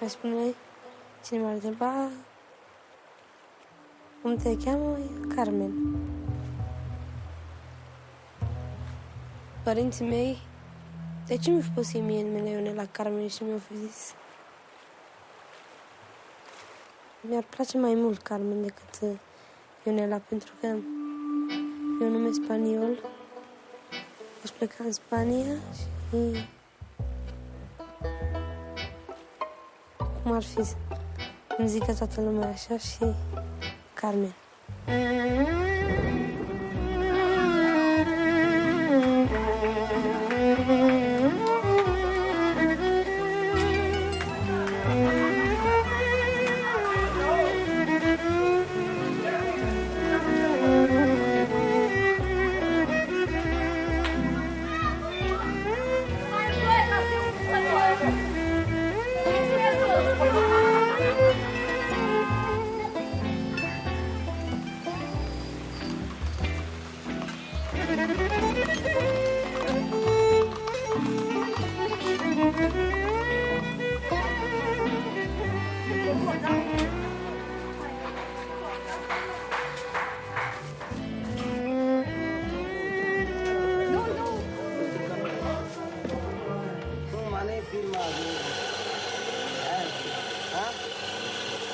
Mai spune, cine m-ar întreba cum te cheamă? Carmen. Părinții mei, de ce mi-au pus mie numele Ionela Carmen și mi-au zis? Mi-ar place mai mult Carmen decât Ionela, pentru că e un nume spaniol. Aș pleca în Spania și cum ar fi să îmi zică toată lumea așa și Carmen.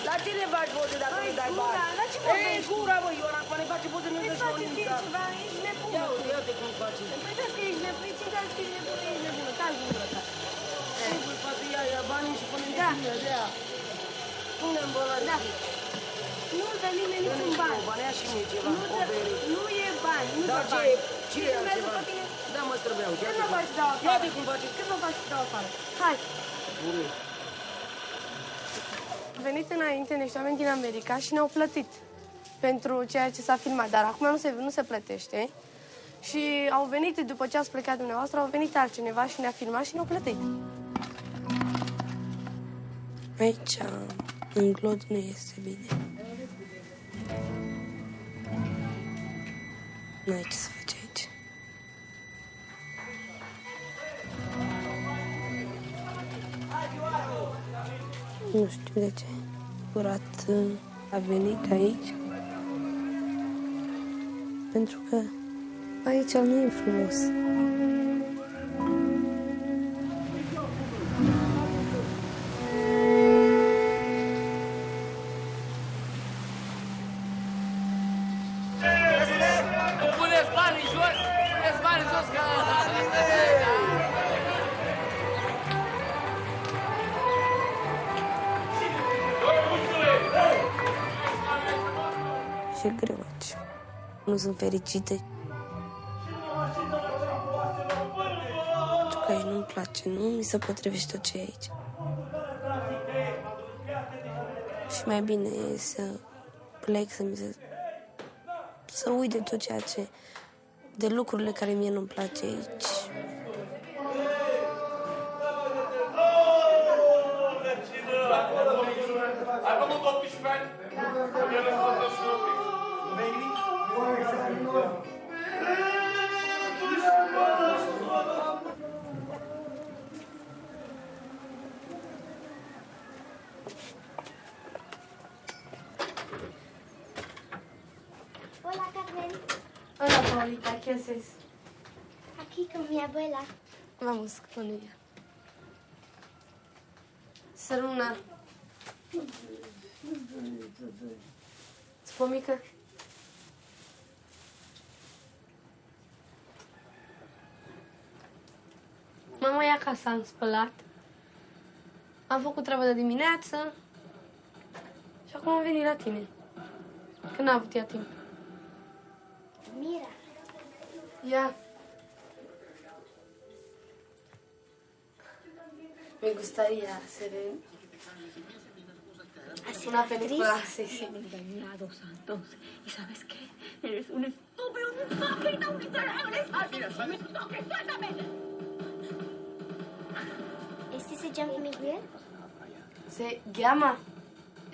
La cine faci poze dacă nu dai bani? La ce vorbești? Ei, gura, băi, Iona, acum ne face poze, nu dă și o nimica. Ceva, ești nebună. Ia uite, ia-te cum faci. Păi vezi că ești nebună, ți-mi că ești nebună, taci gura ta. Sigur, poate ia banii și pune-mi tine, de ea. Pune-mi bălări. Da. Nu-l dă nimeni niciun bani. Bani, ia și mie ceva, o bere. Nu e bani, nu Da, dă bani. ce e altceva? Da, mă străbeau. Cât mă faci să dau afară? Ia-te cum faci. Cât mă faci să dau afară? Hai. Bune. Au venit înainte niște oameni din America și ne-au plătit pentru ceea ce s-a filmat, dar acum nu se plătește. Și au venit, după ce ați plecat dumneavoastră, au venit altcineva și ne-a filmat și ne-au plătit. Aici, în glod, nu este bine. Nu ai ce să faci aici. Nu știu de ce. Curat a venit aici. Pentru că aici nu e frumos. Puneți banii jos! Puneți banii jos, că... Și e greu aici. Nu sunt fericite. Pentru că aici nu-mi place, nu mi se potrivește tot ce e aici. Și mai bine e să plec, să uit de tot ceea ce... de lucrurile care mie nu-mi place aici. Ai făcut 18 ani? El îți fătă și eu. Hola, Carmen. Hola, Paulita, ¿qué haces? Aquí con mi abuela. Vamos con ella. Săruna. Spomică? Mama e acasă, am spălat. Am făcut treaba de dimineață. Și acum am venit la tine. Că n-a avut ea timp. Mira. Ia. Me gustaría hacer una película así, sí. Engañado, Santos. ¿Y sabes qué? Eres un estúpido, un hipócrita, un miserable. ¡Suéltame! ¿Este se llama Miguel? Se llama,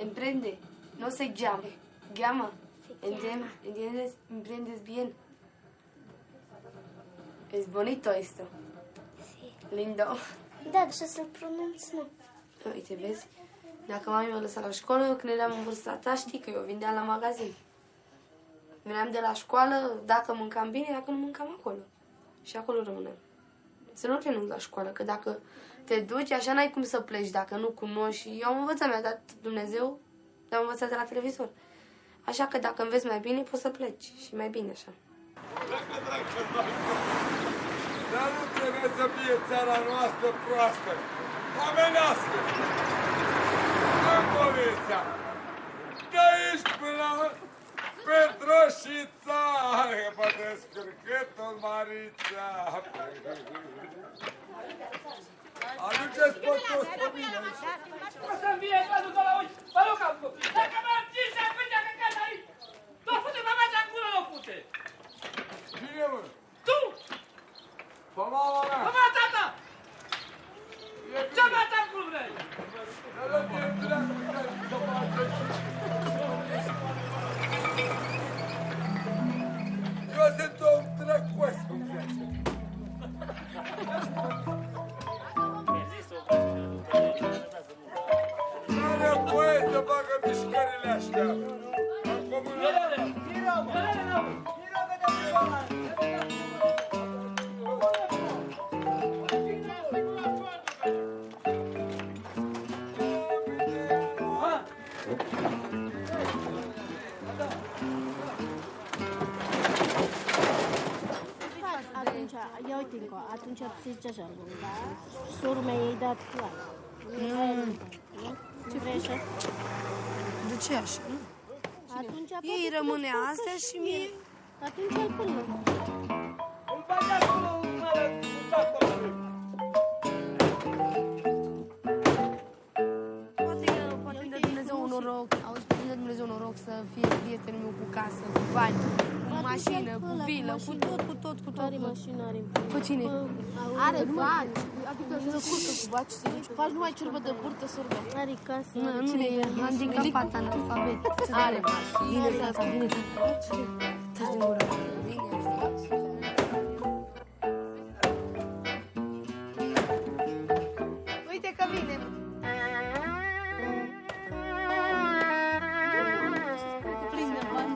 emprende, no se llama, llama. Se llama. ¿Entiendes? Emprendes bien. Es bonito esto. Sí. Lindo. Da, așa să-l pronunț, nu. Uite, vezi? Dacă mami m-a lăsat la școală, eu când eram în vârsta ta, știi că eu vindeam la magazin. Veneam de la școală, dacă mâncam bine, dacă nu mâncam acolo. Și acolo rămâneam. Să nu renunț la școală, că dacă te duci, așa n-ai cum să pleci, dacă nu cunoști. Eu am învățat, mi-a dat Dumnezeu, am învățat de la televizor. Așa că dacă înveți mai bine, poți să pleci. Și mai bine așa. Dar nu trebuie să fie țara noastră proastă, omenească. Încovița, de aici până la Petroșița, poate scârcâtul Marița. Aduceți pe toți pe mine aici. O să-mi vie toată la uși, mă rog am făcut. Dacă mă ții să până că gata aici, tu fute mama cea în gură, o fute. Cine, mă? Tu! Pe mama mea. Mama tata! Ce mă ta în gură vrei? Dar de dracu să face. Eu sunt un drăcuț în viață. N-are voie să facă mișcările astea. Acum Atunci, ia uite încă, atunci se zice așa, da? Sorul meu i-ai dat clar. Ce vrei așa? De ce așa, nu? Atunci Ei rămâne astea și mie... Atunci îl până. Îl bagi acolo, mă, cu sacul ăla. Poate îmi dă Dumnezeu un noroc, auzi, poate îmi dă Dumnezeu un noroc să fie prietenul meu cu casă, cu bani, cu mașină, cu vilă, cu tot. Are mașină, are... Cu cine? Are bani. Adică să curcă cu baci, să zici, faci numai ciurbă de burtă, sorbe. Are casă, are Nu e handicapat, analfabet. Are mașină. Vine tata, vine tata. Taci din gură. Uite că vine. plin de bani.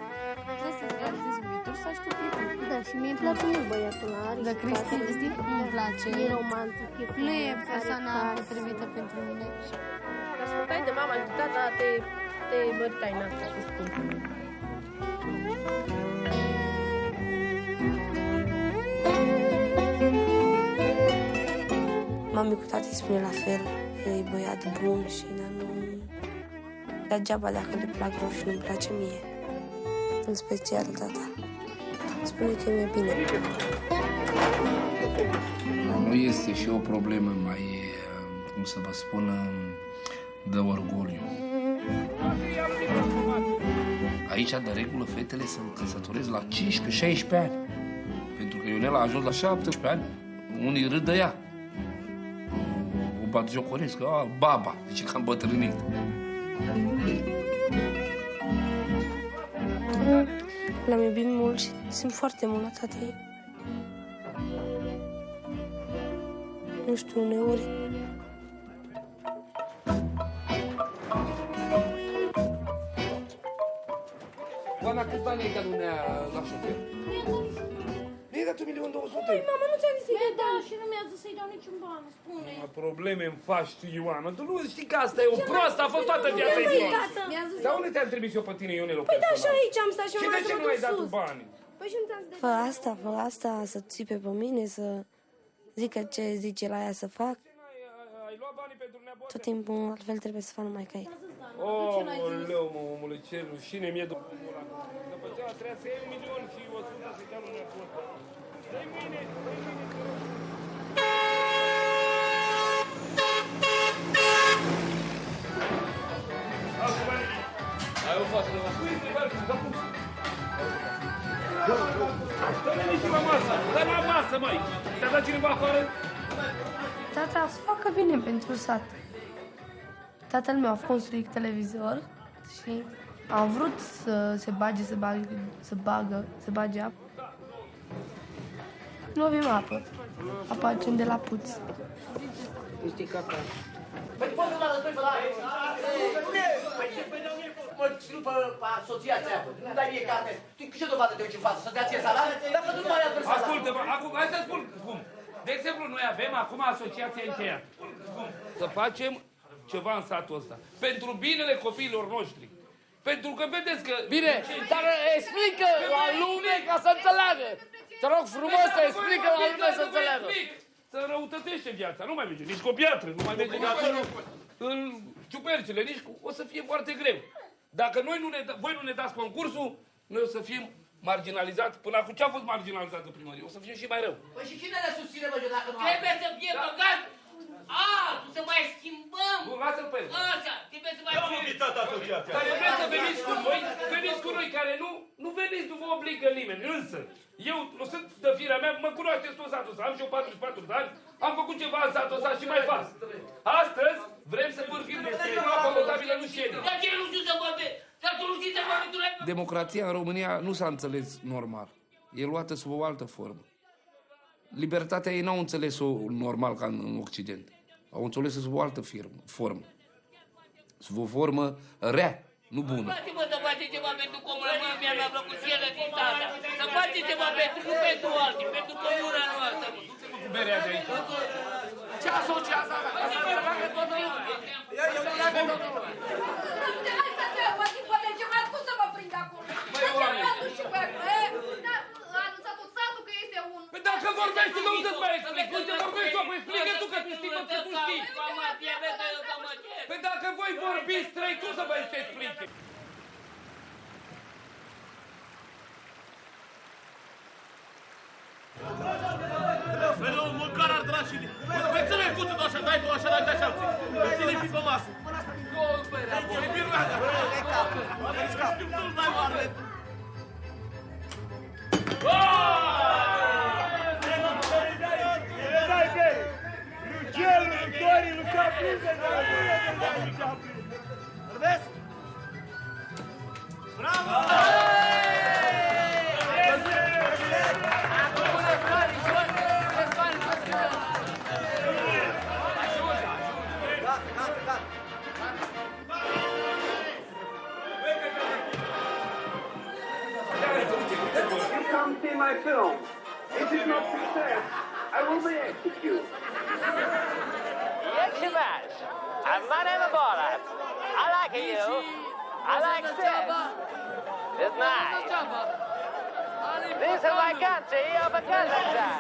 Trebuie să-ți realizezi un viitor să faci tu prietenul. Da, și mie îmi place mult băiatul ăla. Are De Cristi, nu-mi place. E romantic, e Nu e frumos, persoana are casă. potrivită pentru mine. Ascultai de mama și de tata, te bărtai în asta, să spun. Mami cu tati spune la fel, e băiat bun și dar nu... Degeaba dacă le plac lor și nu-mi place mie. În special tata. Spune că e mai bine. Nu este și o problemă mai, cum să vă spun, de orgoliu. Aici, de regulă, fetele se căsătoresc la 15-16 ani. Pentru că Ionela a ajuns la 17 ani. Unii râd de ea. O batjocoresc, că baba, zice că am bătrânit. L-am iubit mult și simt foarte mult la tati. Nu știu, uneori... Oana, câți bani ai dat lumea la șofer? Mi-ai dat 1.200.000. Mama, nu ți-am zis să-i dau și nu mi-a zis să-i dau niciun ban, spune. Probleme îmi faci tu, Ioana. Tu nu știi că asta e o proastă, a fost toată viața ei proastă. Dar unde te-am trimis eu pe tine, Ionelo, Păi da, personal? și aici am stat și Și am de luat ce să nu mă ai duc dat tu sus. banii? Păi și nu ți-am zis de... Fă asta, să țipe pe mine, să zică ce zice la ea să fac. Ai luat banii pentru neapoate? Tot timpul altfel trebuie să fac numai ca el. Oleu, mă, omule, ce rușine mi-e după omul ăla. După ce a trebuit să iei 1.100.000 și 100 să-i dea lui neapoate. Dă-i mâine, te rog. Hai o față, uite, mergi, dă cum. Dă-le nici la masă, dă la masă, măi. Te-a dat cineva afară? Tata să facă bine pentru sat. Tatăl meu a construit televizor și am vrut să se bage apă. Nu avem apă. Apa accende la puț. Ești cafea. Păi poți să-mi dă pe la... Păi ce pe noi mă ținu pe asociația. Nu dai mie carte. Tu ce dovadă te uiți în față? Să dea ție salariu? Dacă tu nu mai ai salariu. Ascultă-mă, acum, hai să spun cum. De exemplu, noi avem acum asociația încheiată. Cum? Să facem ceva în satul ăsta. Pentru binele copiilor noștri. Pentru că vedeți că... Bine, dar explică la lume ca să înțeleagă. Te rog frumos să explică la lume să înțeleagă. Să răutătește viața. Nu mai merge nici cu o piatră, nu mai merge nici în ciupercile, nici cu... O să fie foarte greu. Dacă voi nu ne dați concursul, noi o să fim marginalizați. Până acum ce a fost marginalizat de primărie? O să fie și mai rău. Păi și cine ne susține, bă, dacă nu... Trebuie să fie băgat! Să mai schimbăm! Bun, lasă-l pe el. Așa, trebuie să mai... Eu am invitat asociația. Care vreți să veniți cu noi, care nu veniți, nu vă obligă nimeni. Însă, eu sunt de firea mea, mă cunoașteți tot satul ăsta, am și eu 44 de ani, am făcut ceva în satul ăsta și mai fac. Astăzi vrem să vorbim despre apa potabilă Lușeni. Dar ce nu știu să vorbesc? Dar tu nu știi să vorbești? Democrația în România nu s-a înțeles normal. E luată sub o altă formă. Libertatea ei n-au înțeles-o normal ca în Occident. Au înțeles-o sub o altă formă. Sub o formă rea, nu bună. Poate-mă să faceți ceva pentru comună, mi-a plăcut și el din tata. Să faceți ceva nu pentru alții, pentru comuna noastră. Du-te cu berea de aici. Ce asociază asta? Ca să înțeleagă toată lumea. Ia înțeleagă toată lumea. Păi dacă vorbești, nu să-ți mai explic. Uite, vorbești tu, apoi explică tu că tu știi, că tu știi. Păi dacă voi vorbiți trei, tu să vă explice. Felul, măcar ar dragi. Păi ține cuțul așa, dai tu așa, dai așa. Îl ține și pe masă. E bine, gata. Știu că nu-l dai mare. Dai bere! Lucelul, Dorii, Lucea Prinze, Lucea Prinze! Vorbesc? Bravo! You come see my film. If it's not success, I will be executed. Yes, you must. And my name is Borat. I like you. I like sex. It's nice. This is my country of a Kazakhstan.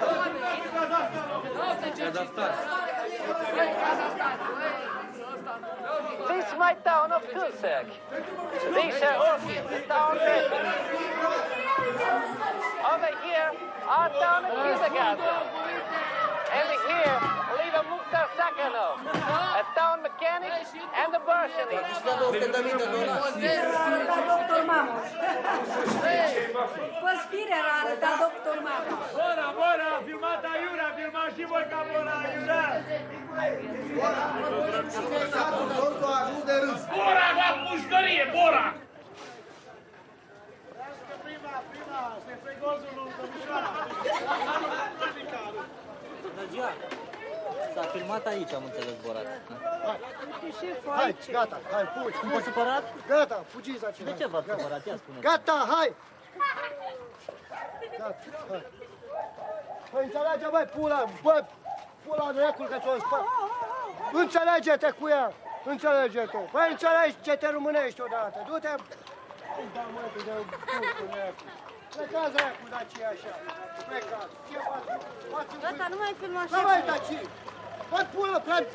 This is my town of Kulsak. This is the town of over here, our town of Kizakata. And here, live a Mukhtar Sakhanov, a town mechanic and a Bolshevik. Doctor Mamoș. Păspire a arătat doctor Mamoș. Bora, filmat aiurea, filmat și voi ca Bora aiurea. Bora la pușcărie, Bora! Se fai gozul lui Domnișoara. S-a filmat aici, am înțeles, Borat. Hai, gata, hai, fugi. Nu v-ați supărat? Gata, fugiți acela. De ce v-ați supărat? Ia spune. Gata, hai! Gata, hai. Păi înțelege, băi, pula, pula în recul că ți-o spă. Înțelege-te cu ea, înțelege-te. Păi înțelege-te românești odată, du-te. Da, mă, tu de burcul recul. Plecați recul de aceea așa, plecați. Ce faci? Gata, nu mai filma așa. Da, mai daci. Bă, pulă, plec.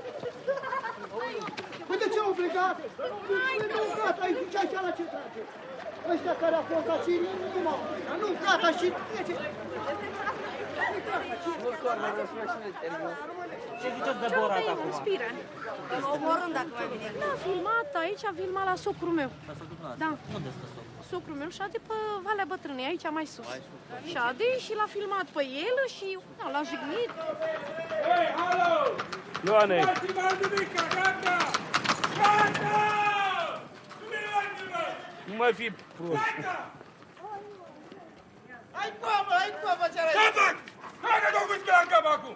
Păi de ce obligat? Nu, gata, ai ce așa la ce trage? Ăștia care au fost aici, nu m-au obligat. Nu, gata, și... Ce ziceți de Borat acum? Conspiră. Îl omorâm dacă mai vine. Da, a filmat aici, a filmat la socrul meu. Da. Unde stă socrul? Socrul meu șade pe Valea Bătrânei, aici mai sus. Șade și l-a filmat pe el și l-a jignit. Hei, alo! Ioane! Dați-mă nimica, gata! Gata! Nu mai fi prost. Hai pomă, ce are? Ce fac? Hai că te-o cuți pe la cap acum!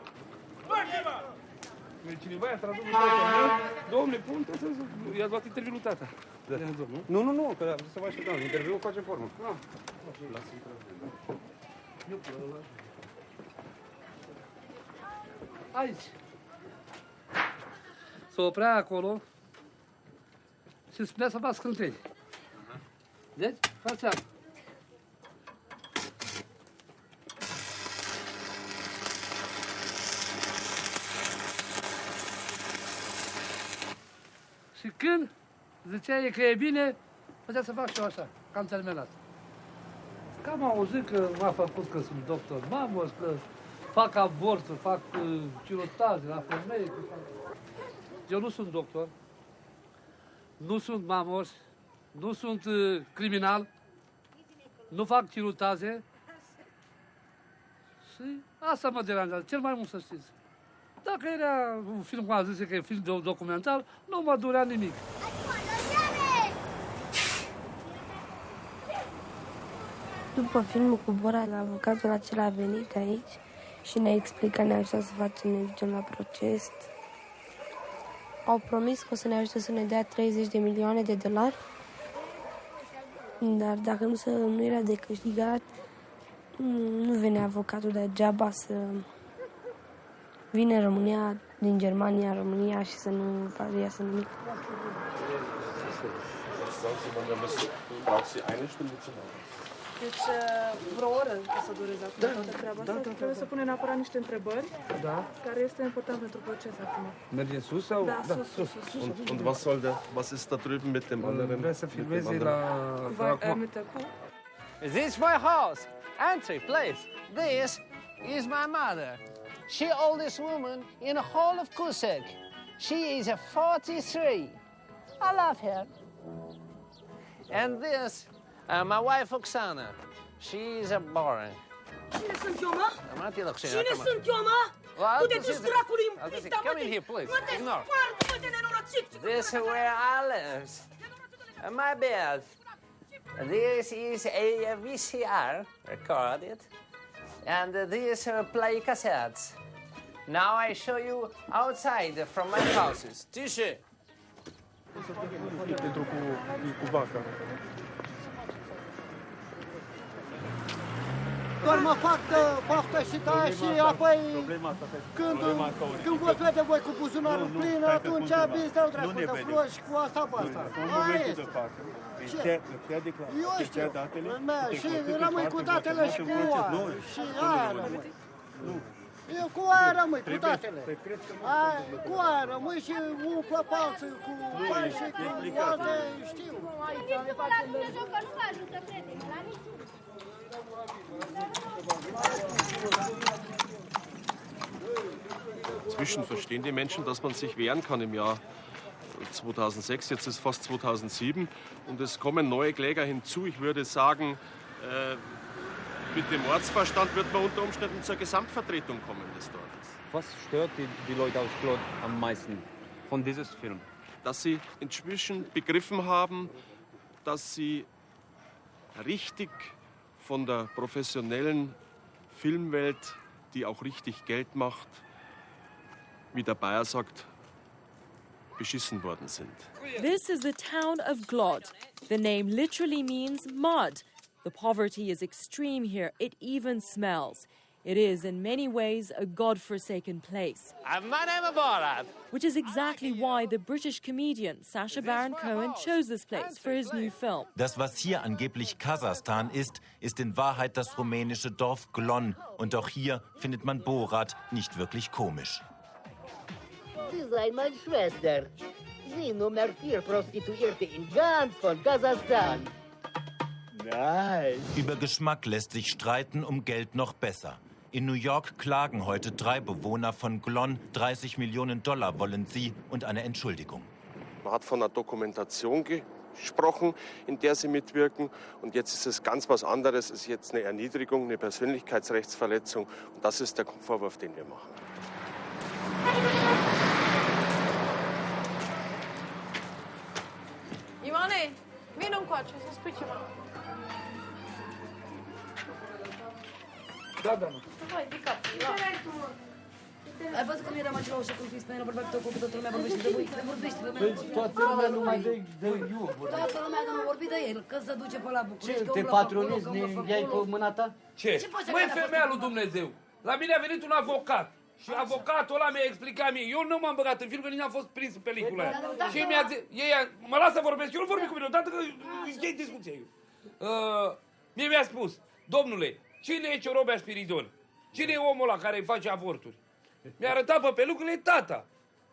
Mă, Cineva i-a tradus în tatăl meu. Dom'le, pun, trebuie să... I-a luat interviul lui tata. Da. Nu, că am zis să vă așteptăm. Interviul facem formă. Lasă interviul. Aici. Se oprea acolo și spunea să fac scântei. Deci, făceam. Și când zicea că e bine, făcea să fac și eu așa, cam terminat. Cam am auzit că m-a făcut că sunt doctor Mamos, că fac avorturi, fac cirotaje la femei. Eu nu sunt doctor, nu sunt Mamos, nu sunt criminal, nu fac cirotaje și asta mă deranjează, cel mai mult să știți. Dacă era un film, cum a zis că e film documentar, nu mă durea nimic. După filmul cu Borat, avocatul acela a venit aici și ne-a explicat, ne-a ajutat să facem, ne ducem la proces. Au promis că o să ne ajute să ne dea 30 de milioane de dolari, dar dacă nu era de câștigat, nu venea avocatul degeaba să vină în România, din Germania în România și să nu iasă nimic. Deci, vreo oră o să dureze acum toată treaba asta. Trebuie să punem neapărat niște întrebări, care este important pentru proces acum. Merge sus sau? Da, sus. Und was ist da drüben mit dem anderen? Vrea să filmeze la... This is my house. Entry, please. This is my mother. She oldest woman in the whole of Kusek. She is 43. I love her. And this, my wife Oksana. She is boring. Cine sunt eu, mă? Cine Come sunt eu, mă? Tu te duci dracului în pista, mă, Come in here, please. mă, te Ignore. spart, mă, te nenorocit! This is where I live. My bed. This is a VCR recorded. And these play cassettes. Now I show you outside from my houses. Tișe! Pentru cu vaca. Doar mă fac baftă și taie și apoi când vă vede voi cu buzunarul plin, atunci bine stau dracu de floși cu asta basta. Aia este. Eu știu, și rămâi cu datele și cu aia. Și aia rămâi. Eu cu aia rămâi, cu datele. Cu aia rămâi și umplă palță cu bani și cu alte, știu. Inzwischen verstehen die Menschen, dass man sich wehren kann im Jahr 2006, jetzt ist fast 2007 und es kommen neue Kläger hinzu. Ich würde sagen, mit dem Ortsverstand wird man unter Umständen zur Gesamtvertretung kommen des Dorfes. Was stört die Leute aus Klot am meisten von diesem Film? Dass sie inzwischen begriffen haben, dass sie richtig von der professionellen Filmwelt, die auch richtig Geld macht, wie der Bayer sagt, beschissen worden sind. This is the town of Glod. The name literally means mud. The poverty is extreme here. It even smells. It is, in many ways, a God-forsaken place. My name is Borat. Which is exactly why the British comedian Sacha Baron Cohen chose this place for his new film. Das, was hier angeblich Kasachstan ist, ist in Wahrheit das rumänische Dorf Glon. Und auch hier findet man Borat nicht wirklich komisch. Sie sei mein Schwester. Sie Nummer 4 Prostituierte in ganz von Kasachstan. Nein. Über Geschmack lässt sich streiten, Geld noch besser. In New York klagen heute 3 Bewohner von Glon. 30 Millionen Dollar wollen sie und eine Entschuldigung. Man hat von einer Dokumentation gesprochen, in der sie mitwirken. Und jetzt ist es ganz was anderes. Es ist jetzt eine Erniedrigung, eine Persönlichkeitsrechtsverletzung. Und das ist der Vorwurf, den wir machen. Ioane, vină încoace să spui ceva. Da. Hai, ridicat. Ai văzut cum eram aici la ușă când tu spune, vorbea cu copii, toată lumea vorbește de voi? Vorbește de Păi toată lumea numai de eu vorbește. Toată lumea nu vorbi de el, că se duce pe la București. Ce, te patronezi, ne iai pe mâna ta? Ce? Măi, femeia lui Dumnezeu, la mine a venit un avocat. Și avocatul ăla mi-a explicat mie. Eu nu m-am băgat în film, că nici n-am fost prins în pelicula aia. Și mi-a zis, mă lasă să vorbesc, eu nu vorbesc cu mine odată, că închei discuția eu. Mie mi-a spus, domnule, cine e Ciorobea Spiridon? Cine e omul ăla care îi face avorturi? Mi-a arătat pe pelucule, tata.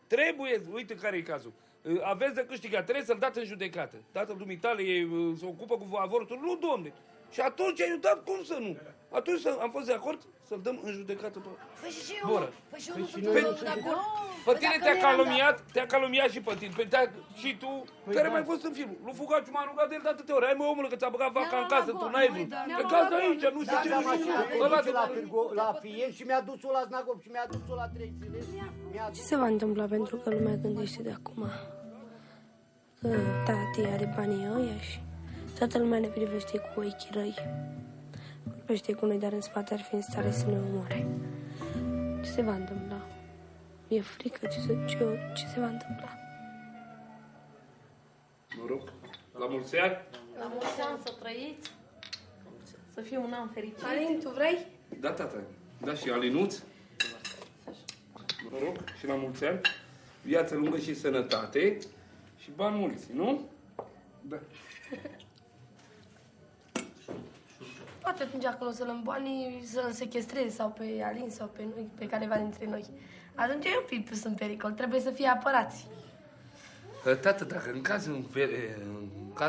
Trebuie, uite care e cazul. Aveți de câștigat, trebuie să-l dați în judecată. Tatăl dumitale se ocupă cu avorturi? Nu, domne. Și atunci eu dat, cum să nu? Atunci am fost de acord să-l dăm în judecată pe Păi și eu, Boră. păi și eu nu sunt de acord. Pe tine te-a calomniat și pe tine. Și tu, care mai fost în film. Lui Fugaciu m-a rugat de el de atâtea ori. Hai mă, omule, că ți-a băgat vaca în casă, tu n-ai vrut. Plecați de aici, nu știu ce. La Fier și mi-a dus-o la Znagov și mi-a dus-o la 3 zile. Ce se va întâmpla pentru că lumea gândește de acum? Că tati are banii ăia și toată lumea ne privește cu ochii răi. Vorbește cu noi, dar în spate ar fi în stare să ne omoare. Ce se va întâmpla? Mi-e frică ce se va întâmpla. Noroc. La mulți ani. La mulți ani să trăiți. Să fie un an fericit. Alin, tu vrei? Da, tata. Da, și Alinuț. Noroc. Și la mulți ani. Viață lungă și sănătate. Și bani mulți, nu? Da. Poate atunci acolo să luăm banii, să-l sechestreze sau pe Alin sau pe noi, pe careva dintre noi. Atunci eu fi pus în pericol, trebuie să fie apărați. Tată, dacă în cazul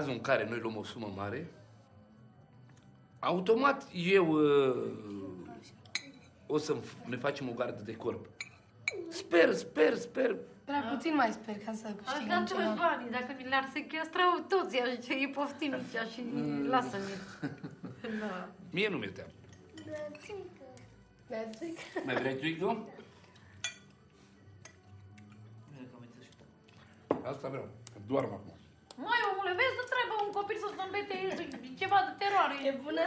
în care noi luăm o sumă mare, automat eu o să ne facem o gardă de corp. Sper. Prea puțin mai sper ca să câștigăm Aș da toți banii, dacă mi le-ar sechestra toți, aș zice, e poftim aici și lasă-mi. Da. Mie nu mi-e teamă. Mai vrei țuic, nu? Asta vreau. Doarm acum. Mai omule, vezi, nu trebuie un copil să se îmbete ceva de teroare. E bună?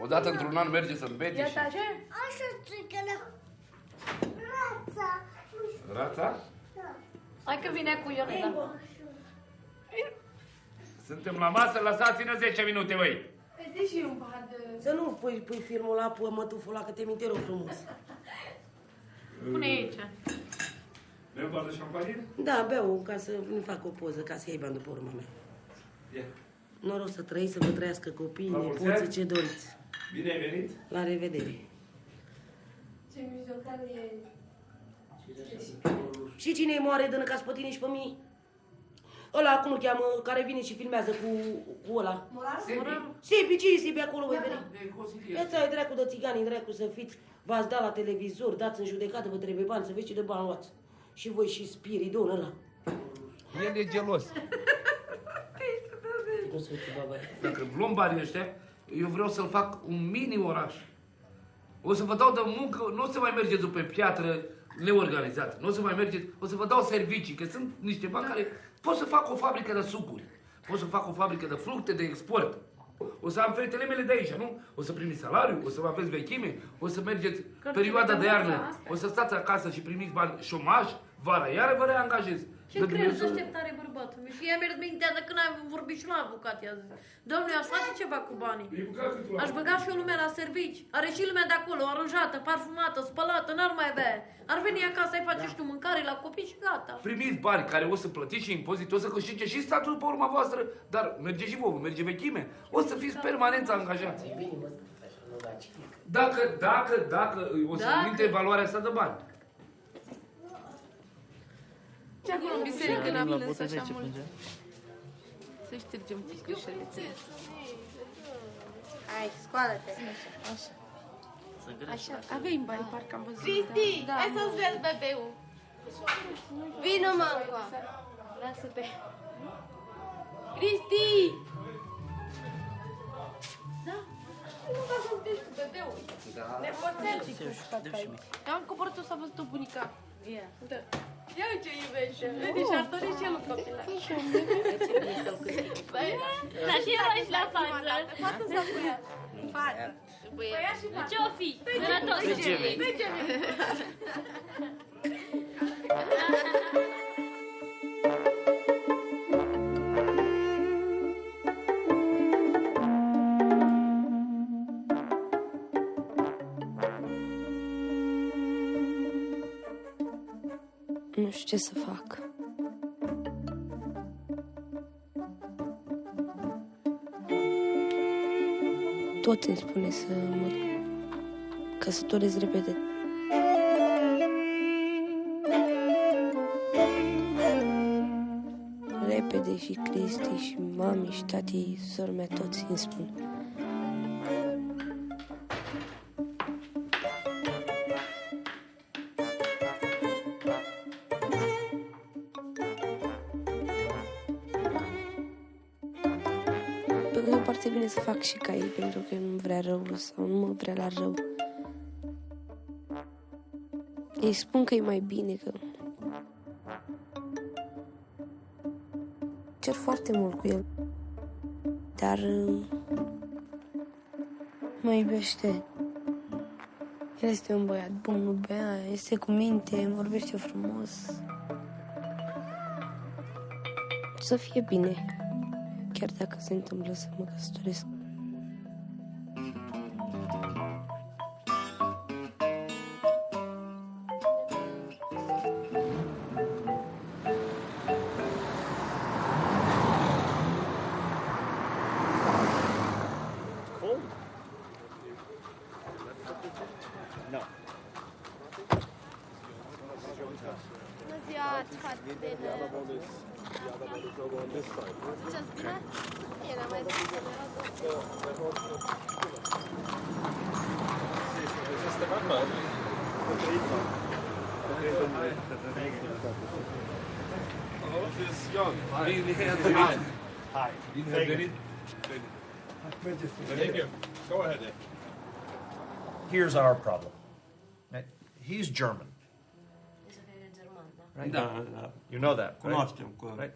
Odată într-un an merge să îmbete și... Ce? Așa strică la rața. Rața? Hai că vine cu Ionela. Suntem la masă, lăsați-ne 10 minute, băi. Vezi și un pahar de... Să nu pui filmul ăla, pui mătuful ăla, că te minte rău frumos. Pune aici. Vrem doar de șampanie? Da, beau, ca să nu fac o poză, ca să iei bani după urma mea. Ia. Noroc să trăiți, să vă trăiască copiii, La mulți ani. nepoții, ce doriți. Bine ai venit. La revedere. Ce mijlocare e... Și cine-i moare de năcați pe tine și pe mine? Ăla, cum îl cheamă, care vine și filmează cu ăla. Moraru? Sibi, ce e Sibi acolo, voi veni? Îți ai dracu de țiganii, dracu să fiți, v-ați dat la televizor, dați în judecată, vă trebuie bani, să vezi ce de bani luați. Și voi și Spiridon ăla. El e gelos. Dacă luăm banii ăștia, eu vreau să-l fac un mini-oraș. O să vă dau de muncă, nu o să mai mergeți pe piatră neorganizată. Nu o să mai mergeți, o să vă dau servicii, că sunt niște bani care pot să fac o fabrică de sucuri. Pot să fac o fabrică de fructe de export. O să am fetele mele de aici, nu? O să primiți salariu, o să vă aveți vechime, o să mergeți perioada de iarnă, o să stați acasă și primiți bani șomaj, vara, iară vă reangajezi. Ce crezi, așteptare bărbatul meu? Și ea mi-a mintea de când am vorbit și la avocat, i-a zis. Domnule, aș face ceva cu banii. Aș băga și eu lumea la servici. Are și lumea de acolo, aranjată, parfumată, spălată, n-ar mai avea. Ar veni acasă, îi face și tu mâncare la copii și gata. Primiți bani care o să plătiți și impozite, o să câștige și statul pe urma voastră, dar merge și vouă, merge vechime. O să fiți permanent angajați. Dacă o să intre valoarea asta de bani. Ce acolo în biserică n-am plâns așa mult. Să ștergem cu câșelițe. Hai, scoală-te. Așa. Așa, avem bani, parcă am văzut. Cristi, Da, hai să-ți vezi bebeul. Vino, mama. Lasă-te. Cristi! Da? Nu ca să vezi cu bebeul. Da. Nepoțel. Am coborât-o să a văzut-o bunica. Da. Ia ce iubește. Uite, și-ar dori și el un copilaj. Dar și roși la față. Fată sau băiat? Fată. Băiat și fată. Ce-o fi? Sănătos. Nu știu ce să fac. Tot îmi spune să mă căsătoresc repede. Repede și Cristi și mami și tati, sora mea, toți îmi spun. Pe de o parte bine să fac și ca ei, pentru că nu vrea rău sau nu mă vrea la rău. Ei spun că e mai bine, că cer foarte mult cu el, dar mă iubește. El este un băiat bun, nu bea, este cu minte, îmi vorbește frumos. Să fie bine, chiar dacă se întâmplă să mă căsătoresc. Bună ziua, ce faci de ce-ți bine? Era mai zis că mi-era Thank you. Go ahead. Here's our problem. He's German. Right? You know that, right? Right?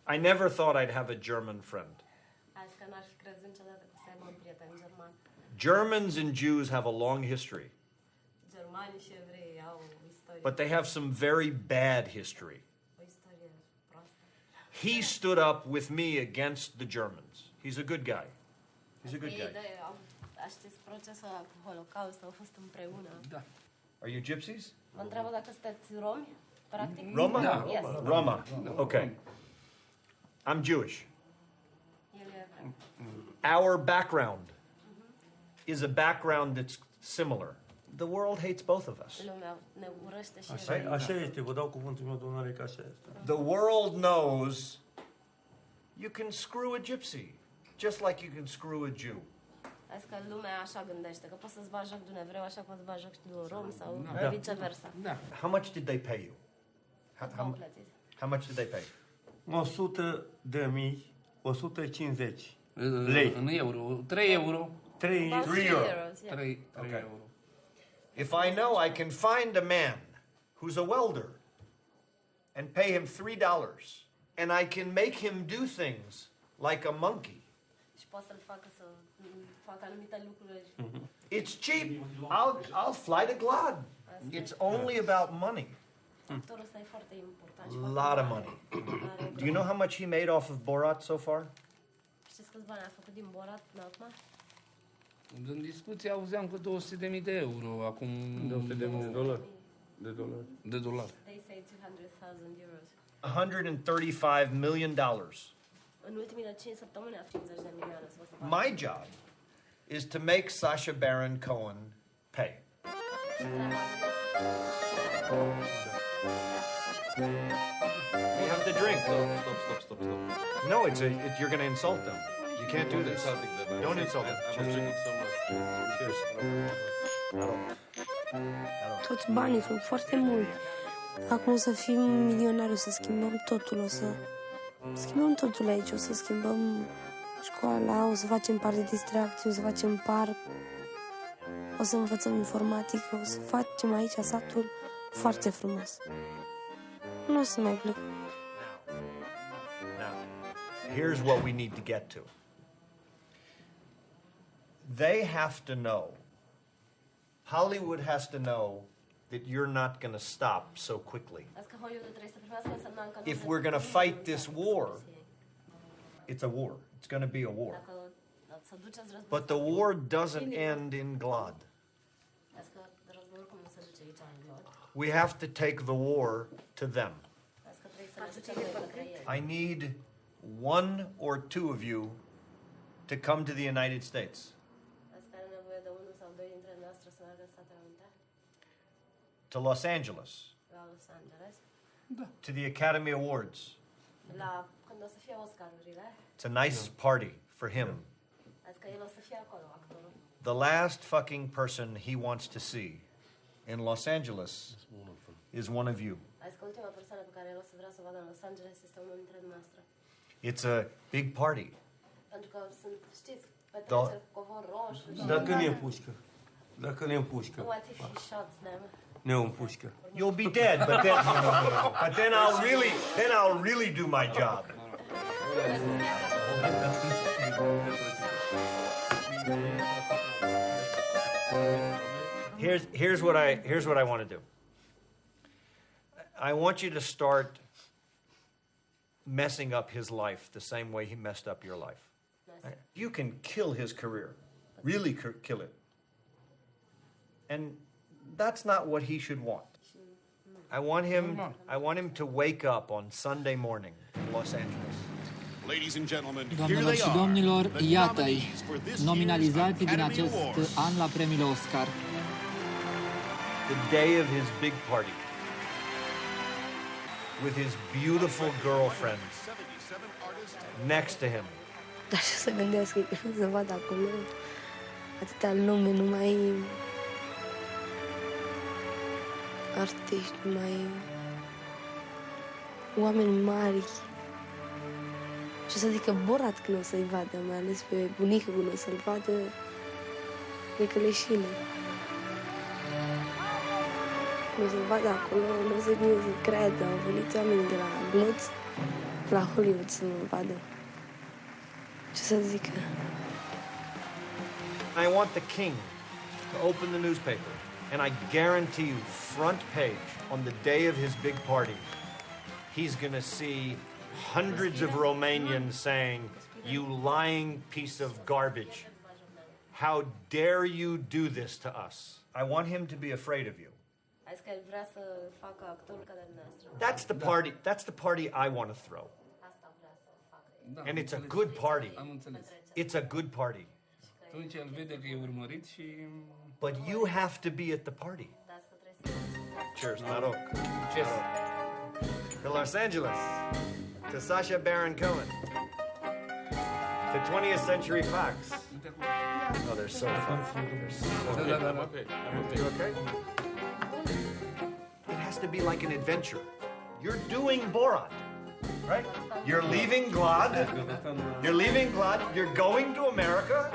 I never thought I'd have a German friend. Germans and Jews have a long history, but they have some very bad history. He stood up with me against the Germans. He's a good guy. He's a good guy. Știți procesul cu Holocaust, au fost împreună. Da. Are you gypsies? Mă întreabă dacă sunteți romi, practic? Roma? Da. Yes. Roma. Okay. I'm Jewish. Our background is a background that's similar. The world hates both of us. Lumea ne urăște și Așa este, vă dau cuvântul meu, domnule, că așa este. The world knows you can screw a gypsy, just like you can screw a Jew. Azi că lumea așa gândește, că poți să-ți bagi joc de un evreu, așa poți să bagi joc și de un rom sau Da. viceversa. How much did they pay you? How much did they pay? 100.000, 150 lei. În euro, 3 euro. 3 euro. 3 Okay. euro. If I know I can find a man who's a welder and pay him $3 and I can make him do things like a monkey, Și poți să-l facă să facă anumite lucruri. it's cheap. I'll fly to Glad. It's only about money. Factorul ăsta e foarte important. A lot of money. Do you know how much he made off of Borat so far? Știți câți bani a făcut din Borat până acum? În discuție auzeam că 200.000 de euro, acum... 200.000 de dolari. De dolari. They say 200,000 euros. $135 million. În ultimele 5 săptămâni a 50 de milioane să vă să facă. My job is to make Sacha Baron Cohen pay. You have to drink. Stop. No, you're going to insult them. You can't do this. Don't insult them. I'm drinking so much. Cheers. Toți banii sunt foarte mulți. Acum o să fim milionari, o să schimbăm totul, o să schimbăm totul aici, o să schimbăm școala, o să facem parc de distracție, o să facem parc, o să învățăm informatică, o să facem aici satul foarte frumos. nu o să mai plec. Now, here's what we need to get to. They have to know, Hollywood has to know that you're not going to stop so quickly. If we're going to fight this war, it's a war. It's going to be a war. But the war doesn't end in Glad. We have to take the war to them. I need 1 or 2 of you to come to the United States. To Los Angeles. To the Academy Awards. It's a nice party for him. The last fucking person he wants to see in Los Angeles is one of you. It's a big party. Dacă ne împușcă. Dacă ne împușcă. Ne împușcă. You'll be dead, but then I'll really do my job. Here's what I want to do. I want you to start messing up his life the same way he messed up your life. You can kill his career, really kill it. And that's not what he should want. I want him to wake up on Sunday morning in Los Angeles. Ladies and gentlemen, Doamnelor și domnilor, iată-i, nominalizații din acest an la premiile Oscar. The day of his big party, with his beautiful girlfriend next to him. Dar și să gândească că să vadă acolo atâtea lume, numai artiști, numai oameni mari. Și o să zică Borat când o să-i vadă, mai ales pe bunicul când o să-l vadă, de căleșine. Când o să-l vadă acolo, nu o să vină să creadă, au venit oameni de la Glot, la Hollywood să mă vadă. Ce să zică? I want the king to open the newspaper, and I guarantee you, front page, on the day of his big party, he's gonna see hundreds of Romanians saying, "You lying piece of garbage. How dare you do this to us?" I want him to be afraid of you. That's the party I want to throw. And it's a good party. It's a good party. Atunci el vede că e urmărit și... But you have to be at the party. Cheers, Maroc. Cheers. To Los Angeles. To Sacha Baron Cohen. To 20th Century Fox. Oh, they're so fun. I'm okay. You okay? It has to be like an adventure. You're doing Borat, right? You're leaving Glad. You're leaving Glad. You're going to America.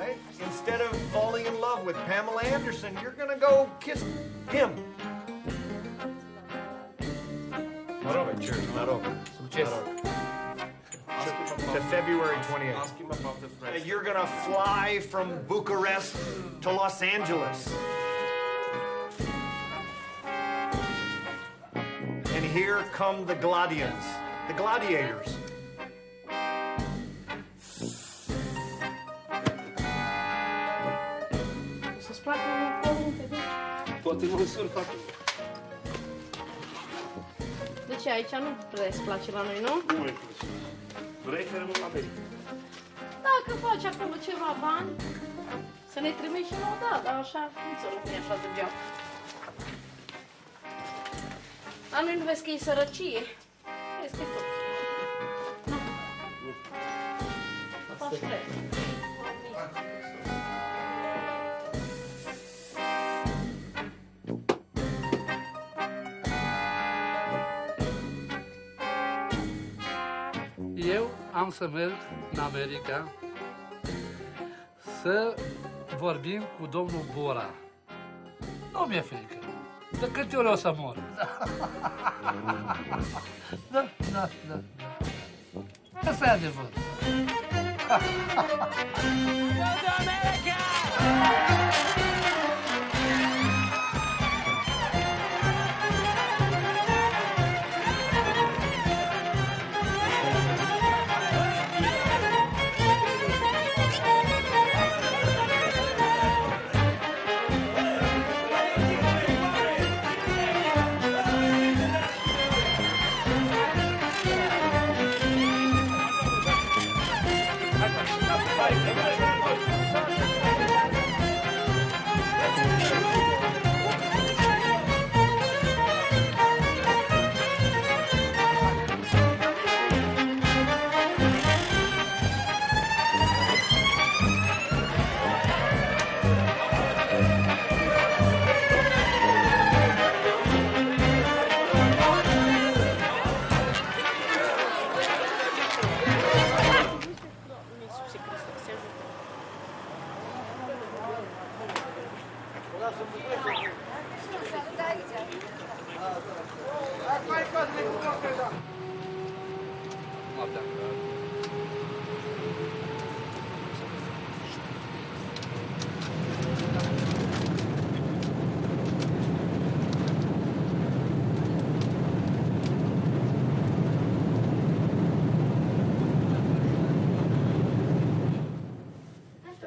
Right? Instead of falling in love with Pamela Anderson, you're gonna go kiss him. Cheers, Maroc. Cheers. To February 28th. You're gonna fly from Bucharest to Los Angeles. And here come the Gladians, the gladiators. Să-ți placă pământe, Poate nu surf acum. De ce, aici nu prea îți place la noi, nu? Nu mai place. Vrei să rămân la America? Dacă faci acolo ceva bani, să ne trimiți și nouă, da, dar așa, nu să nu așa degeaba. La noi nu vezi că e sărăcie? Vezi că e tot. Faci trebuie. Eu am să merg în America să vorbim cu domnul Bora. Nu mi-e frică. De câte ori o să mor? Da. Asta e adevăr.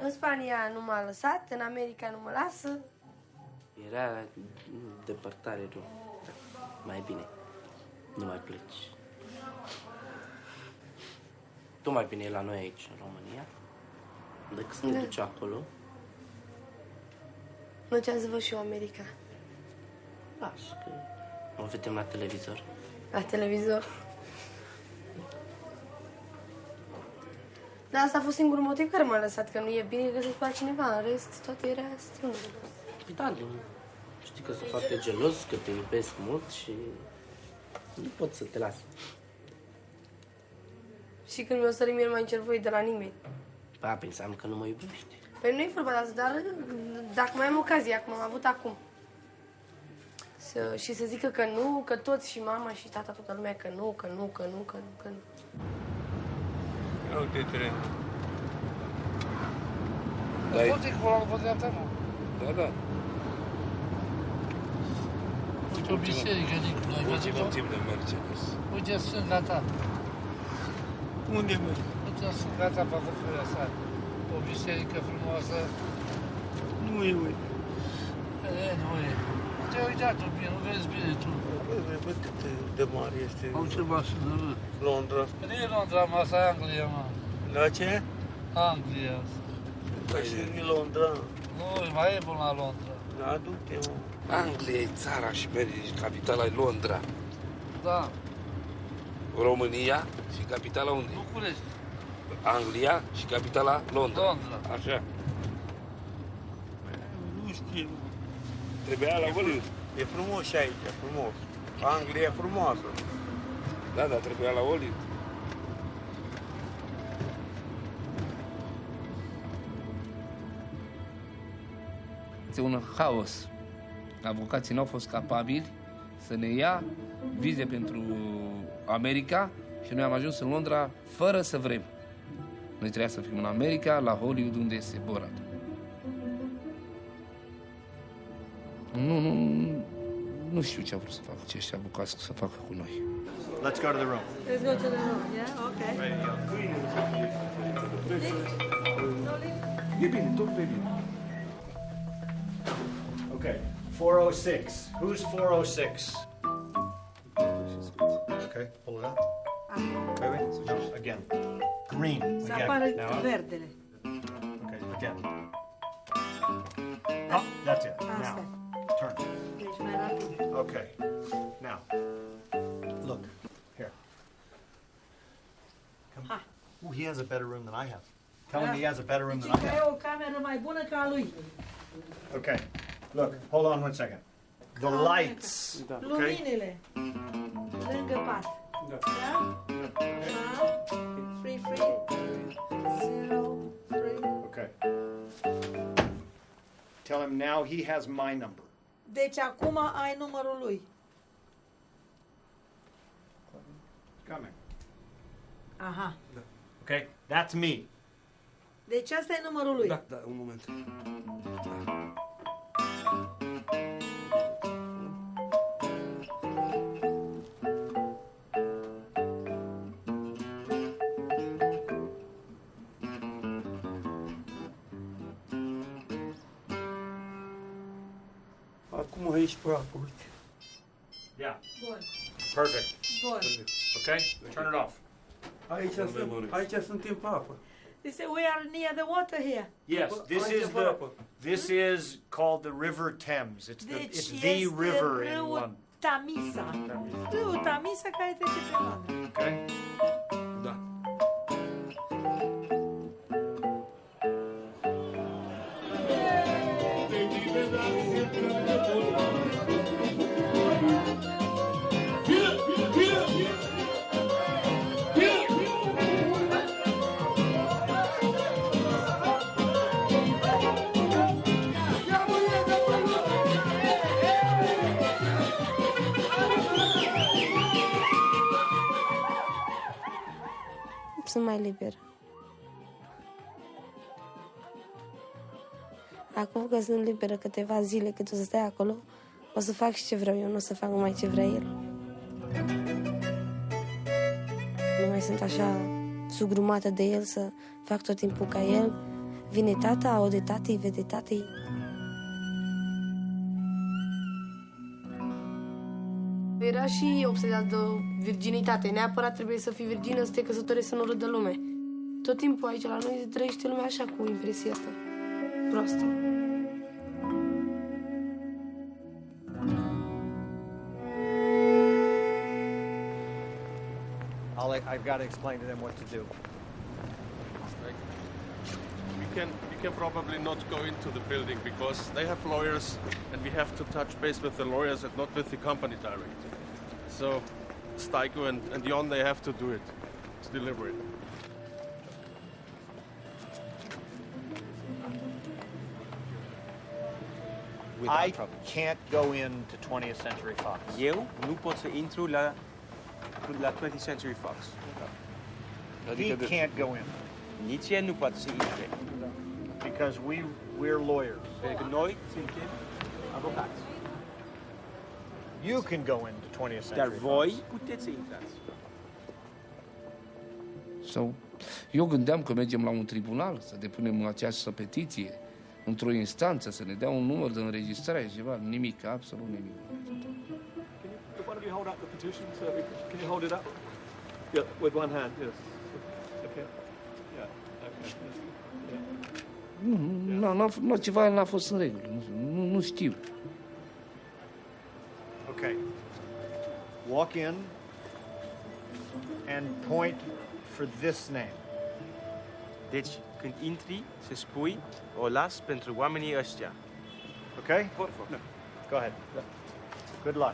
În Spania nu m-a lăsat, în America nu mă lasă. Era depărtare rău. Mai bine. Nu mai pleci. Tu mai bine e la noi aici, în România, decât să ne duci acolo. Nu ce-am să văd și eu America. Lasă că o vedem la televizor. La televizor. Dar asta a fost singurul motiv care m-a lăsat, că nu e bine găsit pe altcineva, în rest toate era strună. Da, știi că sunt foarte gelos, că te iubesc mult și nu pot să te las. Și când mi-o sări mie, nu mai încerc voie de la nimeni. Păi, înseamnă că nu mă iubești. Păi nu e vorba de asta, dar dacă mai am ocazia, cum am avut acum, și să zică că nu, că toți și mama și tata, toată lumea, că nu. Ia uite terenul. Poți să-i cu la dreapta, nu? Da. Uite o biserică, Nicu, noi Ultimul timp de Mercedes. Uite stânga ta. Unde mergi? Uite stânga ta, pe vârfurile asta. O biserică frumoasă. Nu e, uite. Nu e. Te-ai uitat tu bine, nu vezi bine tu. Văd cât de mare este. Au ceva să dărâ. Londra. Nu e Londra, mă, asta e Anglia, mă. La ce? Anglia. Păi și e Londra. Nu, mai e până la Londra. Da, du-te, mă. Anglia e țara și capitala e Londra. Da. România și capitala unde? București. Anglia și capitala Londra. Londra. Așa. Nu știu. Trebuia la Hollywood. E frumos și aici, e frumos. Anglia e frumoasă. Da, dar trebuia la Hollywood. Este un haos. Avocații nu au fost capabili să ne ia vize pentru America și noi am ajuns în Londra fără să vrem. Noi trebuia să fim în America, la Hollywood, unde este Borat. Nu știu ce au vrut să facă acești avocați să facă cu noi. Let's go to the room. Let's go to the room, yeah? Okay. E bine, tot pe bine. Okay, 406. Who's 406? Okay, pull it up. Wait. No, again. Green. Să Again. apară Now. verdele. Okay, again. Oh, that's it. Asta Now, e. turn. Deci mai rapid. Okay. Now, look here. Come. Ooh, he has a better room than I have. Tell him he has a better room than I Zice că have. ai o cameră mai bună ca a lui. Okay. Look, hold on one second. The lights. Okay. Luminile. Lângă pat. Da? Free. 0, 3. Okay. Tell him now he has my number. Deci acum ai numărul lui. Coming. Aha. Okay, that's me. Deci asta e numărul lui. Da, un moment. Acum aici pe apă, uite. Yeah. Bun. Perfect. Bun. Okay, turn it off. Aici suntem pe apă. They say we are near the water here. Yes, this is called the River Thames. It's the river in London. Tamisa. Râul Tamisa care trece pe Londra. Okay. Da. Sunt mai liberă. Acum că sunt liberă câteva zile cât o să stai acolo, o să fac și ce vreau eu, nu o să fac numai ce vrea el. Nu mai sunt așa sugrumată de el să fac tot timpul ca el. Vine tata, aude tatei, vede tatei. Era și obsedat de virginitate. Neapărat trebuie să fii virgină, să te căsătorești, să nu râdă lume. Tot timpul aici la noi trăiește lumea așa cu impresia asta proastă. I've got to explain to them what to do. We can probably not go into the building because they have lawyers and we have to touch base with the lawyers and not with the company director. So Steiko and Jon, they have to do it, to deliver it. I can't go into 20th Century Fox. Eu nu pot să intru la 20th Century Fox. He can't go in. Nici el nu poate să intre. Because we're lawyers. Pentru că noi suntem avocați. You can go into 20th Century Dar voi Fox. puteți să intrați. Sau eu gândeam că mergem la un tribunal să depunem această petiție într-o instanță, să ne dea un număr de înregistrare, ceva, nimic, absolut nimic. One of you hold up the petition, sir? Can you hold it up? Yeah, with one hand, yes. Okay. Yeah, okay. Nu, ceva n-a fost în regulă, nu știu. Okay. Walk in and point for this name. Deci, când intri, să spui, o las pentru oamenii ăștia. Okay? Go ahead. Good luck.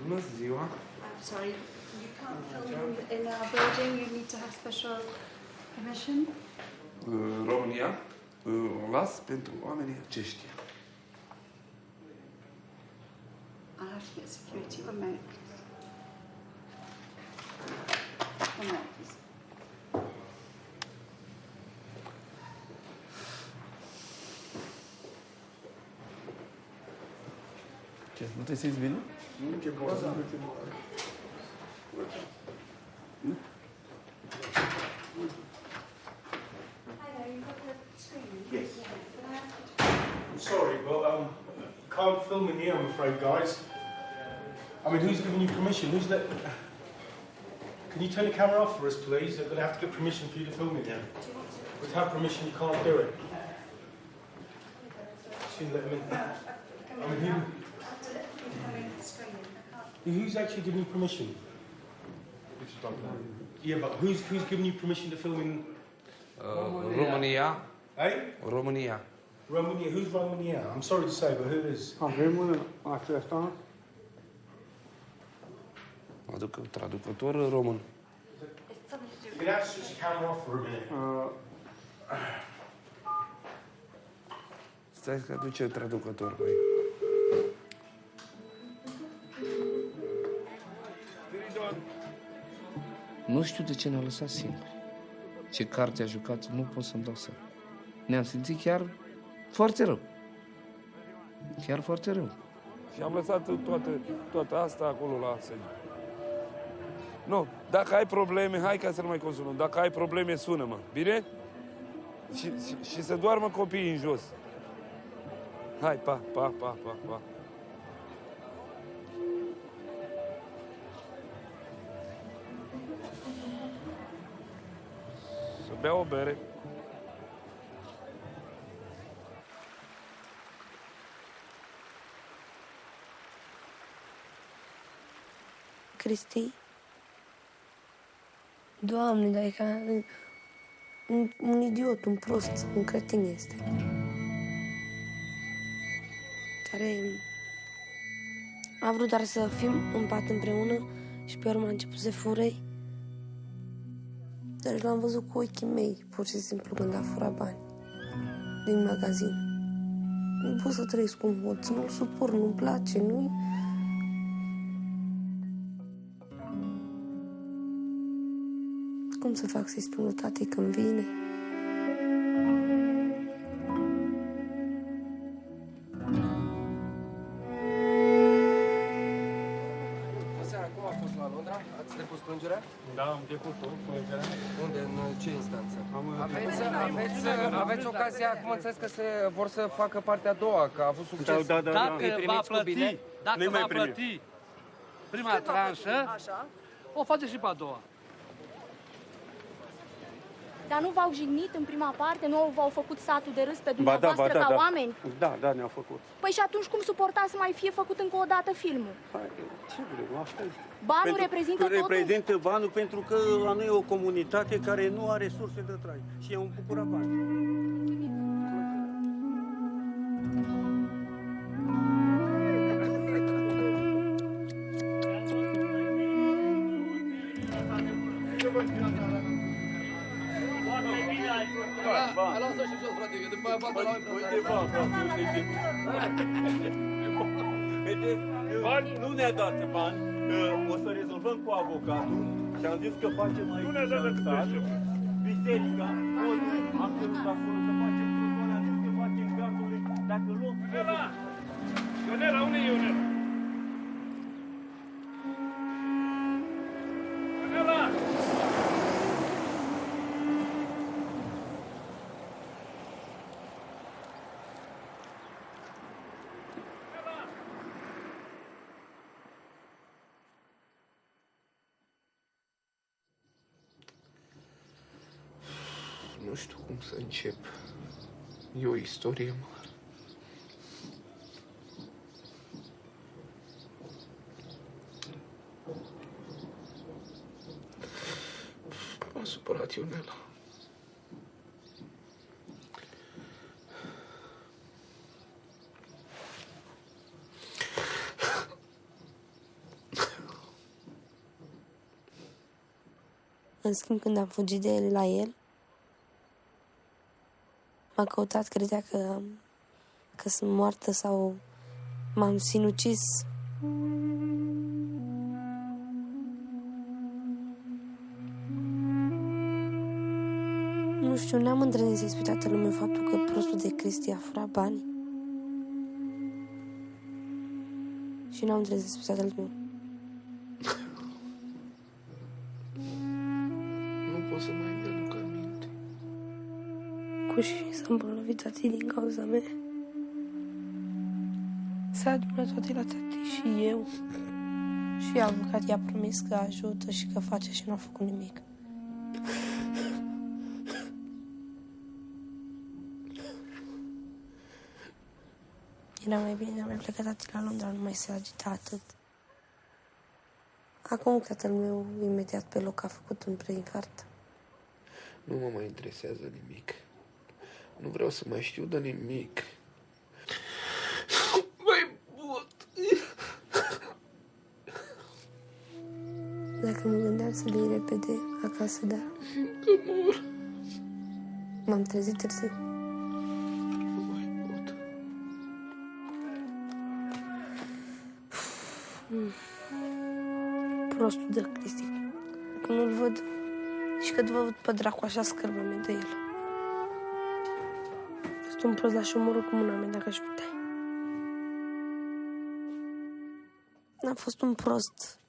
Bună ziua! I'm sorry, you can't film in our building. You need to have special permission. România o las pentru oamenii aceștia. I'll have to get security. One minute. One minute, please. Ce, nu te simți bine? Nu te poți. Yes. I'm sorry, but can't film in here, I'm afraid, guys. I mean, who's giving you permission? Can you turn the camera off for us, please? I'm going to have to get permission for you to film in here. Without permission, you can't do it. Shouldn't let them in. I mean, who's actually giving you permission? Yeah, but who's giving you permission to film in România Eh? România. Romania. Who's Romania? I'm sorry to say, but who is? Avem un acesta. Aduc un traducător român. You can have to switch the camera off for a minute. Stai că aduce traducător, băi. Nu știu de ce ne-a lăsat singuri. Ce carte a jucat, nu pot să-mi dau seama. Ne-am simțit chiar foarte rău. Chiar foarte rău. Și am lăsat toată asta acolo la sediu. Nu, dacă ai probleme, hai ca să nu mai consumăm. Dacă ai probleme, sună-mă, bine? Și să doarmă copiii în jos. Hai, pa. Să bea o bere. Cristi? Doamne, dar e ca un idiot, un prost, un cretin este. Care a vrut doar să fim în pat împreună și pe urmă a început să fure. Dar l-am văzut cu ochii mei, pur și simplu, când a furat bani din magazin. Nu pot să trăiesc cu un hoț, nu-l suport, nu-mi place, nu-i... Cum să fac să-i spun lui tatei când vine? Seara, cum a fost la Londra? Ați depus plângerea? Da, am depus-o, plângerea. Unde? În ce instanță? Aveți ocazia, acum înțeles că vor să facă partea a doua, că a avut succes. Da. Dacă va plăti, prima tranșă, o face și pe a doua. Dar nu v-au jignit în prima parte? Nu v-au făcut satul de râs pe dumneavoastră ca oameni? Da, ne-au făcut. Păi și atunci cum suportați să mai fie făcut încă o dată filmul? Hai, ce vrem, asta este. Banul reprezintă totul? Reprezintă banul pentru că la noi e o comunitate care nu are surse de trai și e un bucura bani. Lasă și jos, frate, că după aia bată la bani, nu ne-a dat bani, o să rezolvăm cu avocatul și am zis că facem aici. Nu ne-a dat biserica, am cerut acolo să facem tribune, am zis că facem gardului, dacă luăm... Ionela, unde e Ionela? Ionela! Nu știu cum să încep. E o istorie mare. M-a supărat Ionela. În schimb, când am fugit de el la el, m-a căutat, credea că sunt moartă sau m-am sinucis. Nu știu, n-am îndrăznit să-i spui tatălui meu faptul că prostul de Cristi a furat bani. Și n-am îndrăznit să-i spui tatălui meu. Nu pot să mai mi-aduc aminte. Cu și s-a îmbolnăvit tati din cauza mea. S-a adunat toate la tati și eu. Și avocat i-a promis că ajută și că face și nu a făcut nimic. Era mai bine, am mai plecat tati la Londra, nu mai se agita atât. Acum tatăl meu, imediat pe loc, a făcut un preinfart. Nu mă mai interesează nimic. Nu vreau să mai știu de nimic. Mai pot. Dacă mă gândeam să vii repede acasă, dar Că mor. m-am trezit târziu. Prostul de Cristi. Când nu-l văd, și când văd pe dracu așa scârbă-mi de el. Sunt un prost, dar și omoră cu mâna mea dacă aș putea. Am fost un prost,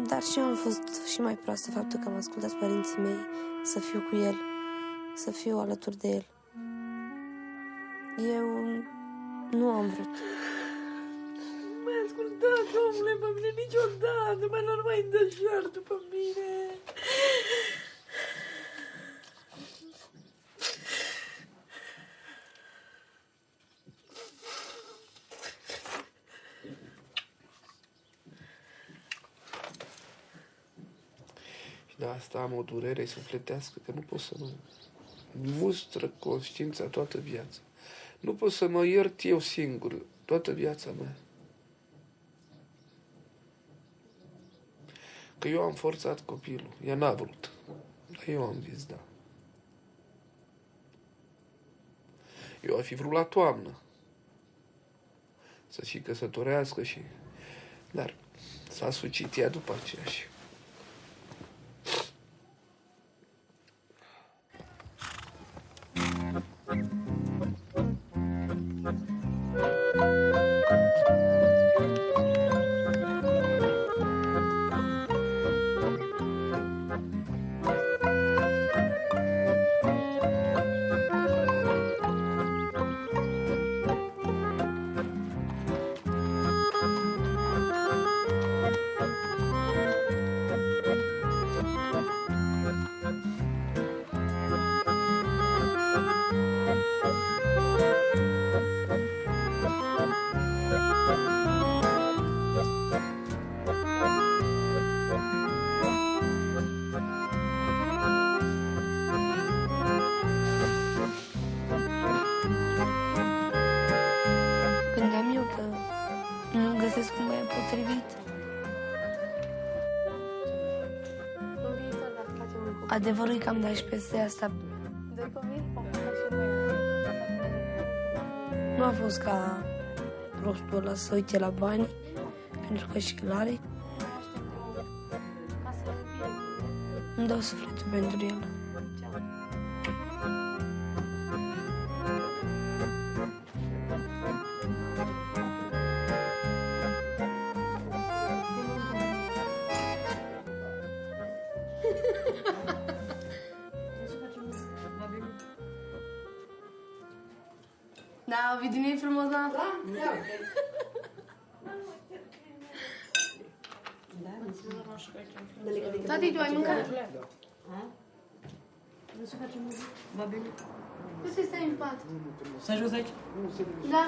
dar și eu am fost și mai proastă faptul că am ascultat părinții mei să fiu cu el, să fiu alături de el. Eu nu am vrut. M-ai ascultat, omule, pe mine niciodată, mai nu mai dă jar după mine. Și de asta am o durere sufletească, că nu pot să mă mustră conștiința toată viața. Nu pot să mă iert eu singur toată viața mea. Că eu am forțat copilul. Ea n-a vrut. Dar eu am zis da. Eu ar fi vrut la toamnă să și căsătorească și... Dar s-a sucit ea după aceea și... Gândeam eu că nu găsesc un băiat potrivit. Adevărul e că am dat și peste asta. Nu a fost ca prostul ăla să uite la bani, pentru că și el are. Îmi dau sufletul pentru el. Da, Ovidiu, e frumos, da? Tati, tu ai mâncat? Nu se stai în pat. Stai jos aici? Da.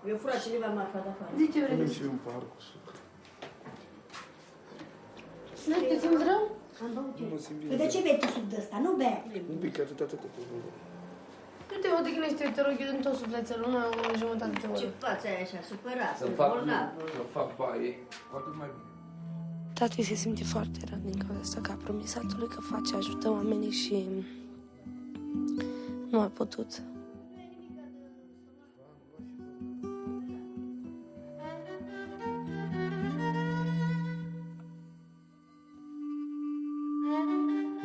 Eu furat cineva marfa de afară. Zice, vrei? Punem și un par cu suc. Nu te simți rău? Am băut eu. Nu mă simt bine. Păi de ce bei tu suc de ăsta? Nu bea. Un pic, atât. Nu te odihnește, te rog eu din tot sufletul, nu o jumătate de oră. Ce față ai așa, supărat? Să fac baie, cu atât mai bine. Tati se simte foarte rău din cauza asta, că a promis satului că face, ajută oamenii și nu a putut.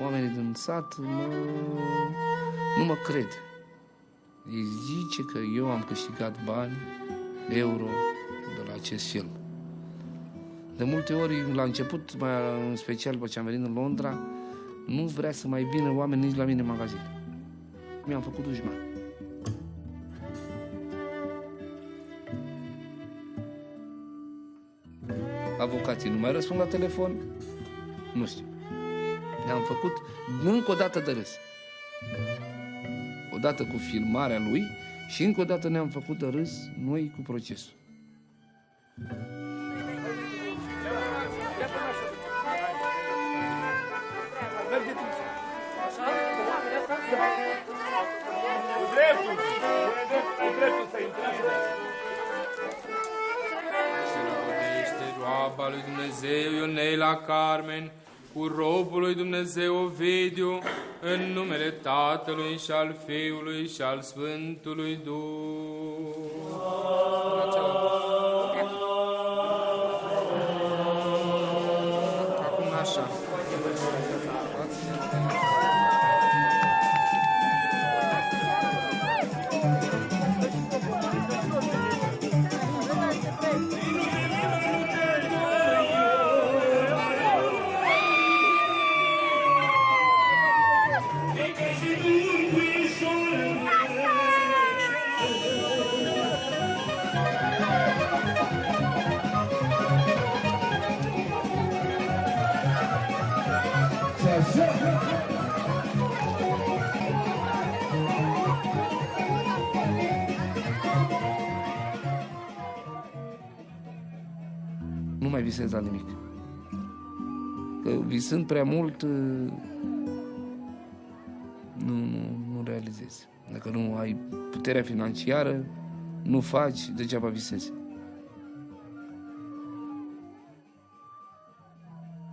Oamenii din sat nu mă cred. Ei zice că eu am câștigat bani, euro, de la acest film. De multe ori, la început, mai în special după ce am venit în Londra, nu vrea să mai vină oameni nici la mine în magazin. Mi-am făcut dușman. Avocații nu mai răspund la telefon, nu știu. Ne-am făcut încă o dată de râs. Odată cu filmarea lui și încă o dată ne-am făcut de râs noi cu procesul. dreptul să intrezi. Se răbădește roaba lui Dumnezeu Ionela Carmen cu robul lui Dumnezeu Ovidiu, în numele Tatălui și al Fiului și al Sfântului Duh. Acum așa. Nu mai visez la nimic. Că visând prea mult, nu realizezi. Dacă nu ai puterea financiară, nu faci, degeaba visezi.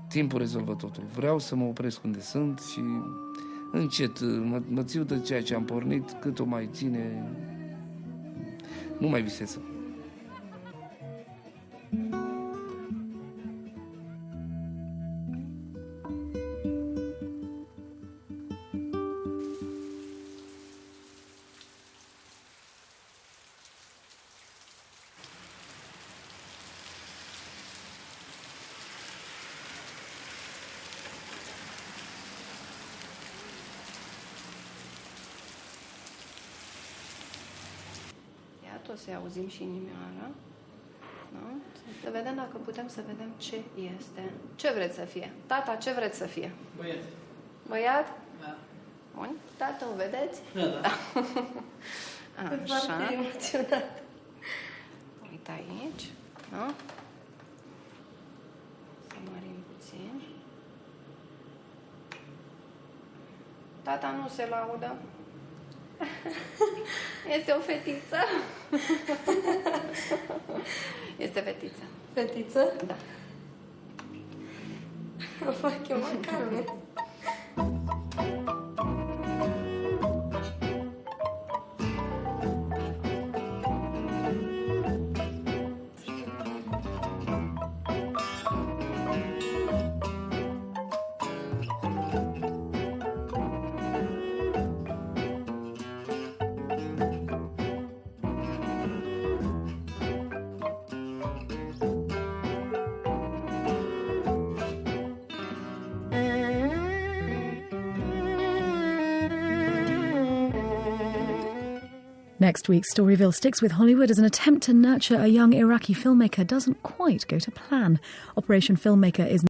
Timpul rezolvă totul. Vreau să mă opresc unde sunt și încet mă țiu de ceea ce am pornit, cât o mai ține, nu mai visez. O să auzim și inimioara. Da? Să vedem dacă putem să vedem ce este. Ce vreți să fie? Tata, ce vreți să fie? Băiat. Băiat? Da. Bun. Tata, o vedeți? Da. Așa. Foarte emoționat. Uite aici. Da? Să mărim puțin. Tata nu se laudă. Este o fetiță. Este fetiță. Fetiță? Da. O fac eu mai Carmen. Next week's Storyville sticks with Hollywood as an attempt to nurture a young Iraqi filmmaker doesn't quite go to plan. Operation Filmmaker is